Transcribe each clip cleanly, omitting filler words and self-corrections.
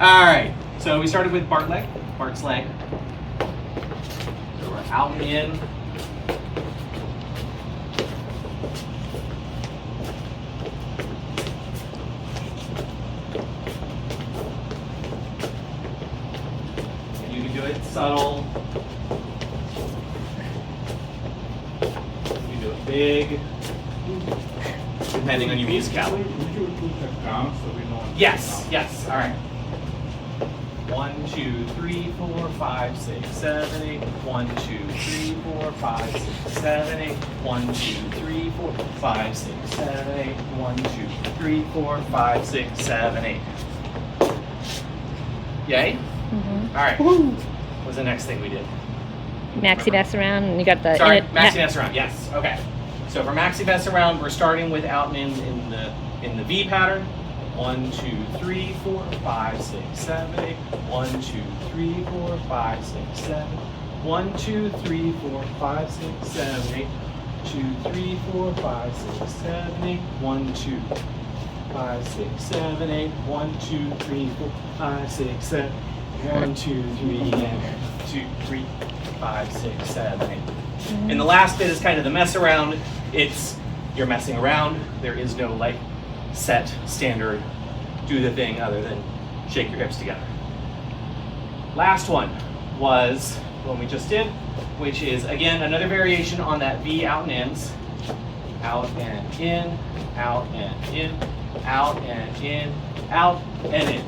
All right, so we started with Bart's leg. So we're out and in. And you can do it subtle. You can do it big, depending on your musicality. Would you put the count so we know? Yes, yes, all right. 1, 2, 3, 4, 5, 6, 7, 8. 1, 2, 3, 4, 5, 6, 7, 8. 1, 2, 3, 4, 5, 6, 7, 8. 1, 2, 3, 4, 5, 6, 7, 8. Yay? Mm-hmm. All right. What was the next thing we did? Maxie mess around, and you got the. Sorry, Maxie mess around. Yes. Okay. So for Maxie mess around, we're starting with out and in the V pattern. 1, 2, 3, 4, 5, 6, 7, 8. 1, 2, 3, 4, 5, 6, 7. 1, 2, 3, 4, 5, 6, 7, 8. 2, 3, 4, 5, 6, 7, 8. 1, 2, 5, 6, 7, 8. 1, 2, 3, 4, 5, 6, 7. 1, 2, 3, and 2, 3, 5, 6, 7, 8. And the last bit is kind of the mess around. It's you're messing around. There is no like set standard do the thing other than shake your hips together. Last one was one we just did, which is again another variation on that V out and ins. Out and in, out and in, out and in, out and in,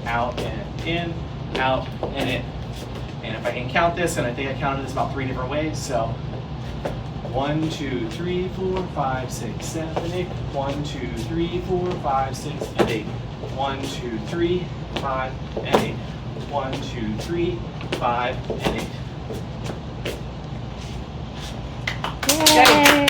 out and in, out and in. And if I can count this, and I think I counted this about 3 different ways, so 1, 2, 3, 4, 5, 6, 7, 8. 1, 2, 3, 4, 5, 6, and 8. 1, 2, 3, 5, and 8. 1, 2, 3, 5, and 8. Yay!